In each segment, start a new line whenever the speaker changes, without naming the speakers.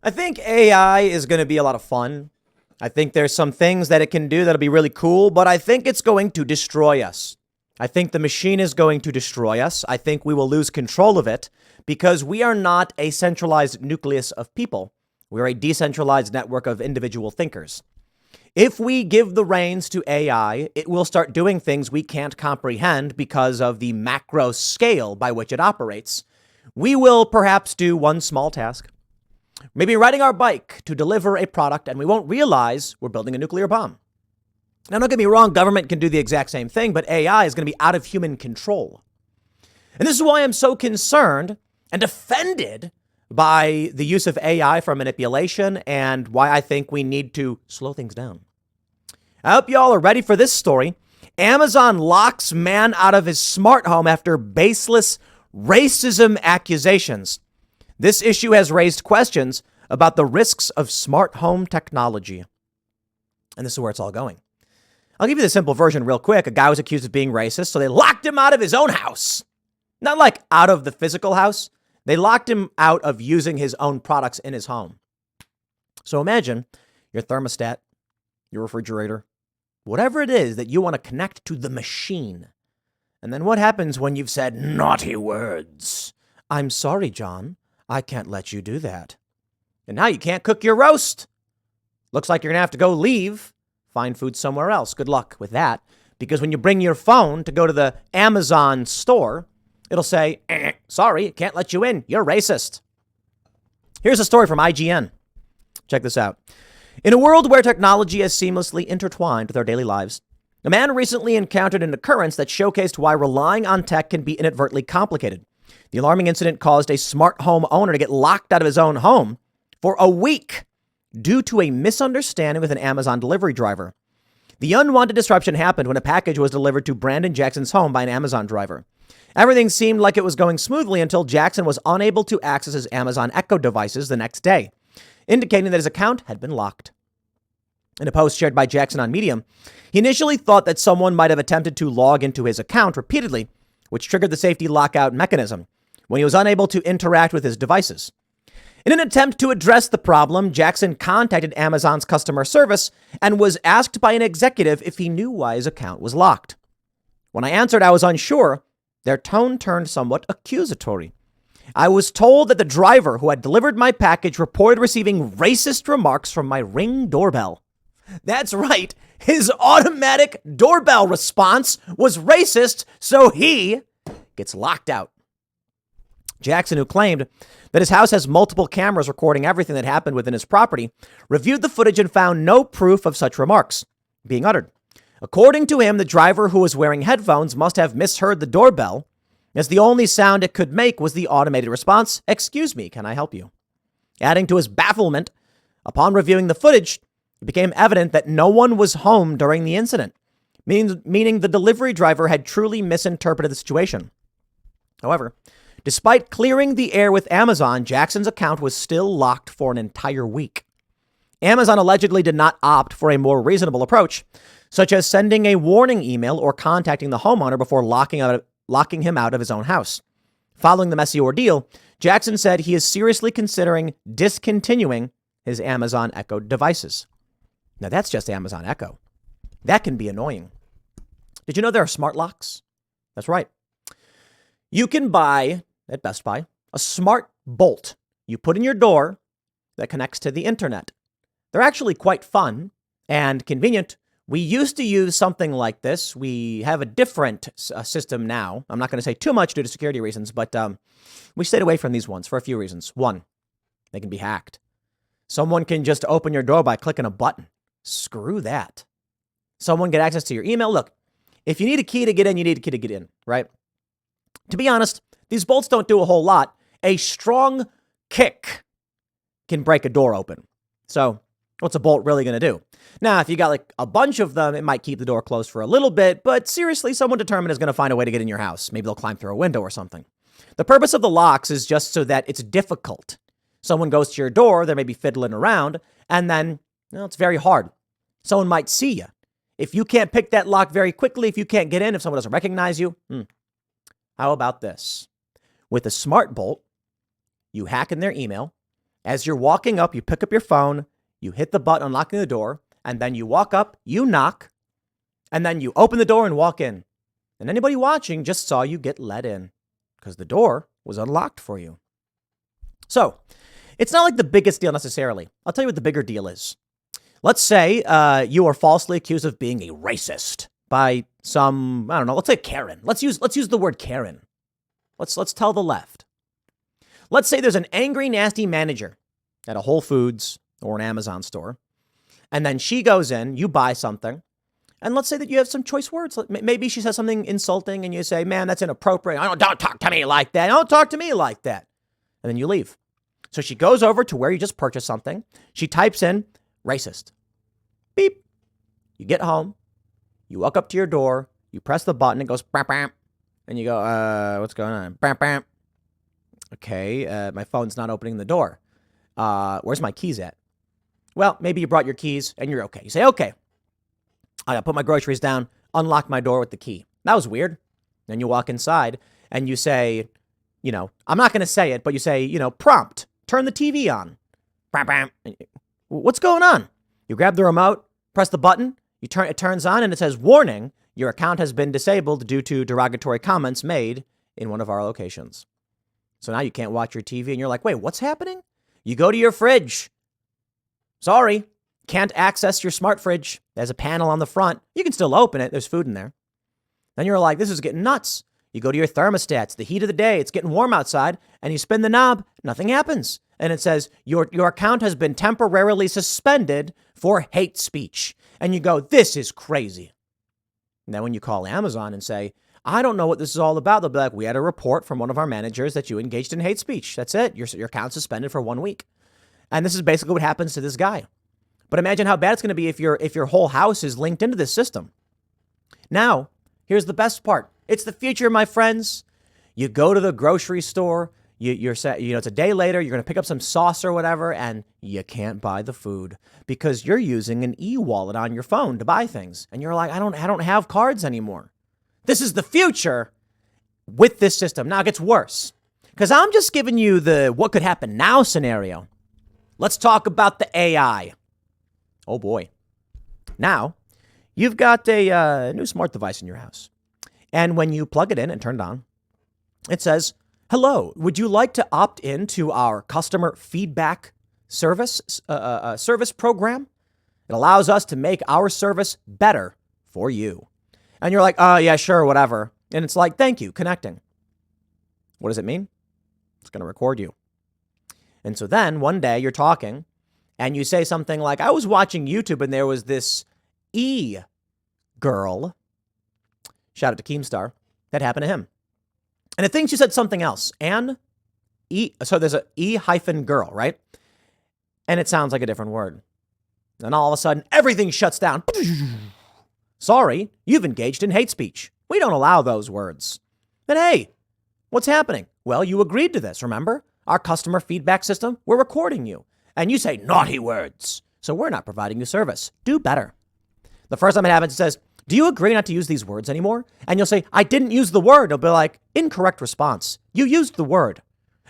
I think AI is going to be a lot of fun. I think there's some things that it can do that'll be really cool, but I think it's going to destroy us. I think the machine is going to destroy us. I think we will lose control of it because we are not a centralized nucleus of people. We're a decentralized network of individual thinkers. If we give the reins to AI, it will start doing things we can't comprehend because of the macro scale by which it operates. We will perhaps do one small task, maybe riding our bike to deliver a product, and we won't realize we're building a nuclear bomb. Now, don't get me wrong, government can do the exact same thing, but AI is going to be out of human control. And this is why I'm so concerned and offended by the use of AI for manipulation and why I think we need to slow things down. I hope y'all are ready for this story. Amazon locks man out of his smart home after baseless racism accusations. This issue has raised questions about the risks of smart home technology. And this is where it's all going. I'll give you the simple version real quick. A guy was accused of being racist, so they locked him out of his own house. Not like out of the physical house. They locked him out of using his own products in his home. So imagine your thermostat, your refrigerator, whatever it is that you want to connect to the machine. And then what happens when you've said naughty words? I'm sorry, John. I can't let you do that. And now you can't cook your roast. Looks like you're going to have to go leave, find food somewhere else. Good luck with that. Because when you bring your phone to go to the Amazon store, it'll say, sorry, can't let you in. You're racist. Here's a story from IGN. Check this out. In a world where technology is seamlessly intertwined with our daily lives, a man recently encountered an occurrence that showcased why relying on tech can be inadvertently complicated. The alarming incident caused a smart home owner to get locked out of his own home for a week due to a misunderstanding with an Amazon delivery driver. The unwanted disruption happened when a package was delivered to Brandon Jackson's home by an Amazon driver. Everything seemed like it was going smoothly until Jackson was unable to access his Amazon Echo devices the next day, indicating that his account had been locked. In a post shared by Jackson on Medium, he initially thought that someone might have attempted to log into his account repeatedly, which triggered the safety lockout mechanism when he was unable to interact with his devices. In an attempt to address the problem, Jackson contacted Amazon's customer service and was asked by an executive if he knew why his account was locked. When I answered I was unsure, their tone turned somewhat accusatory. I was told that the driver who had delivered my package reported receiving racist remarks from my Ring doorbell. That's right. His automatic doorbell response was racist, so he gets locked out. Jackson, who claimed that his house has multiple cameras recording everything that happened within his property, reviewed the footage and found no proof of such remarks being uttered. According to him, the driver, who was wearing headphones, must have misheard the doorbell, as the only sound it could make was the automated response, "Excuse me, can I help you?" Adding to his bafflement, upon reviewing the footage, it became evident that no one was home during the incident, meaning the delivery driver had truly misinterpreted the situation. However, despite clearing the air with Amazon, Jackson's account was still locked for an entire week. Amazon allegedly did not opt for a more reasonable approach, such as sending a warning email or contacting the homeowner before locking him out of his own house. Following the messy ordeal, Jackson said he is seriously considering discontinuing his Amazon Echo devices. Now, that's just Amazon Echo. That can be annoying. Did you know there are smart locks? That's right. You can buy, at Best Buy, a smart bolt you put in your door that connects to the internet. They're actually quite fun and convenient. We used to use something like this. We have a different system now. I'm not going to say too much due to security reasons, but we stayed away from these ones for a few reasons. One, they can be hacked. Someone can just open your door by clicking a button. Screw that. Someone get access to your email. Look, if you need a key to get in, you need a key to get in, right? To be honest, these bolts don't do a whole lot. A strong kick can break a door open. So what's a bolt really going to do? Now, if you got like a bunch of them, it might keep the door closed for a little bit, but seriously, someone determined is going to find a way to get in your house. Maybe they'll climb through a window or something. The purpose of the locks is just so that it's difficult. Someone goes to your door, they may be fiddling around, and then, it's very hard. Someone might see you. If you can't pick that lock very quickly, if you can't get in, if someone doesn't recognize you, how about this? With a smart bolt, you hack in their email, As you're walking up, you pick up your phone, you hit the button unlocking the door, and then you walk up, you knock, and then you open the door and walk in. And anybody watching just saw you get let in because the door was unlocked for you. So it's not like the biggest deal necessarily. I'll tell you what the bigger deal is. Let's say you are falsely accused of being a racist by some, I don't know, let's say Karen. Let's use the word Karen. Let's tell the left. Let's say there's an angry, nasty manager at a Whole Foods or an Amazon store. And then she goes in, you buy something. And let's say that you have some choice words. Maybe she says something insulting and you say, man, that's inappropriate. Don't talk to me like that. Don't talk to me like that. And then you leave. So she goes over to where you just purchased something. She types in racist. Beep. You get home. You walk up to your door. You press the button. It goes bam, bam. And you go, what's going on? Bam, bam. Okay, my phone's not opening the door. Where's my keys at? Well, maybe you brought your keys and you're okay. You say, okay, I gotta put my groceries down, unlock my door with the key. That was weird. Then you walk inside and you say, I'm not going to say it, but you say, prompt, turn the TV on. Bam, bam. What's going on? You grab the remote, press the button, it turns on and it says, warning, your account has been disabled due to derogatory comments made in one of our locations. So now you can't watch your TV and you're like, wait, what's happening? You go to your fridge. Sorry, can't access your smart fridge. There's a panel on the front. You can still open it. There's food in there. Then you're like, this is getting nuts. You go to your thermostats, the heat of the day, it's getting warm outside, and you spin the knob, nothing happens. And it says, your account has been temporarily suspended for hate speech. And you go, this is crazy. And then when you call Amazon and say, I don't know what this is all about, they'll be like, we had a report from one of our managers that you engaged in hate speech. That's it. Your account's suspended for 1 week. And this is basically what happens to this guy. But imagine how bad it's going to be if your whole house is linked into this system. Now, here's the best part. It's the future, my friends. You go to the grocery store. It's a day later. You're going to pick up some sauce or whatever, and you can't buy the food because you're using an e-wallet on your phone to buy things. And you're like, I don't have cards anymore. This is the future with this system. Now it gets worse because I'm just giving you the what could happen now scenario. Let's talk about the AI. Oh boy. Now you've got a new smart device in your house. And when you plug it in and turn it on, it says, hello, would you like to opt into our customer feedback service program? It allows us to make our service better for you. And you're like, oh, yeah, sure, whatever. And it's like, thank you, connecting. What does it mean? It's going to record you. And so then one day you're talking and you say something like, I was watching YouTube and there was this girl. Shout out to Keemstar. That happened to him. And it thinks you said something else. So there's a E-girl, right? And it sounds like a different word. And all of a sudden, everything shuts down. Sorry, you've engaged in hate speech. We don't allow those words. But hey, what's happening? Well, you agreed to this, remember? Our customer feedback system, we're recording you. And you say naughty words. So we're not providing you service. Do better. The first time it happens, it says, do you agree not to use these words anymore? And you'll say, I didn't use the word. It'll be like, incorrect response. You used the word.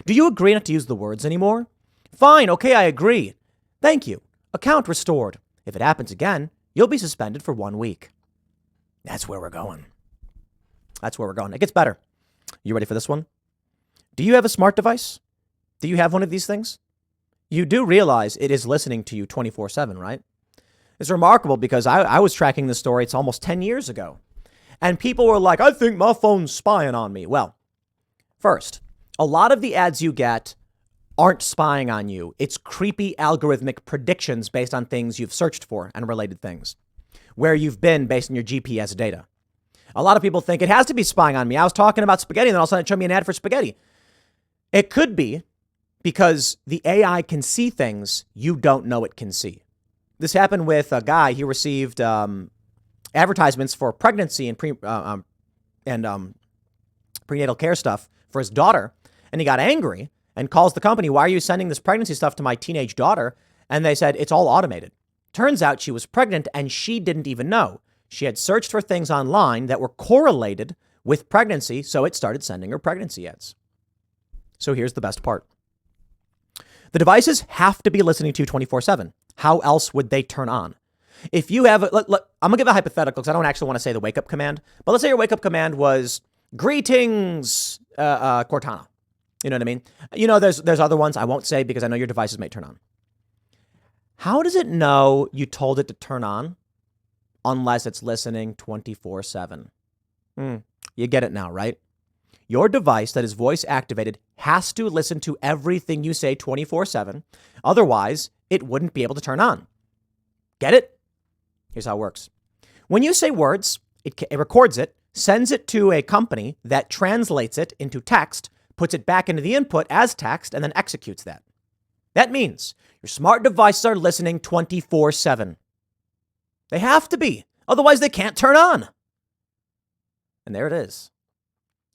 Do you agree not to use the words anymore? Fine, okay, I agree. Thank you. Account restored. If it happens again, you'll be suspended for 1 week. That's where we're going. It gets better. You ready for this one? Do you have a smart device? Do you have one of these things? You do realize it is listening to you 24/7, right? It's remarkable because I was tracking this story. It's almost 10 years ago. And people were like, I think my phone's spying on me. Well, first, a lot of the ads you get aren't spying on you. It's creepy algorithmic predictions based on things you've searched for and related things, where you've been based on your GPS data. A lot of people think it has to be spying on me. I was talking about spaghetti and then all of a sudden it showed me an ad for spaghetti. It could be because the AI can see things you don't know it can see. This happened with a guy. He received advertisements for pregnancy and prenatal care stuff for his daughter. And he got angry and calls the company. Why are you sending this pregnancy stuff to my teenage daughter? And they said, it's all automated. Turns out she was pregnant and she didn't even know. She had searched for things online that were correlated with pregnancy. So it started sending her pregnancy ads. So here's the best part. The devices have to be listening to you 24/7. How else would they turn on? If you have, I'm going to give a hypothetical because I don't actually want to say the wake up command, but let's say your wake up command was greetings, Cortana. You know what I mean? You know, there's other ones I won't say because I know your devices may turn on. How does it know you told it to turn on unless it's listening 24/7? You get it now, right? Your device that is voice activated has to listen to everything you say 24/7. Otherwise, it wouldn't be able to turn on. Get it? Here's how it works. When you say words, it records it, sends it to a company that translates it into text, puts it back into the input as text, and then executes that. That means your smart devices are listening 24/7. They have to be. Otherwise, they can't turn on. And there it is.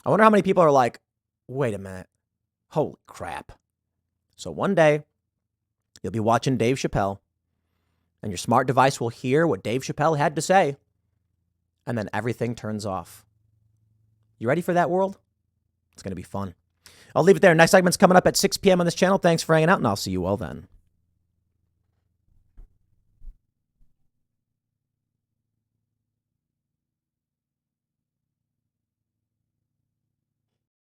I wonder how many people are like, wait a minute. Holy crap. So one day, you'll be watching Dave Chappelle, and your smart device will hear what Dave Chappelle had to say, and then everything turns off. You ready for that world? It's going to be fun. I'll leave it there. Next segment's coming up at 6 p.m. on this channel. Thanks for hanging out, and I'll see you all then.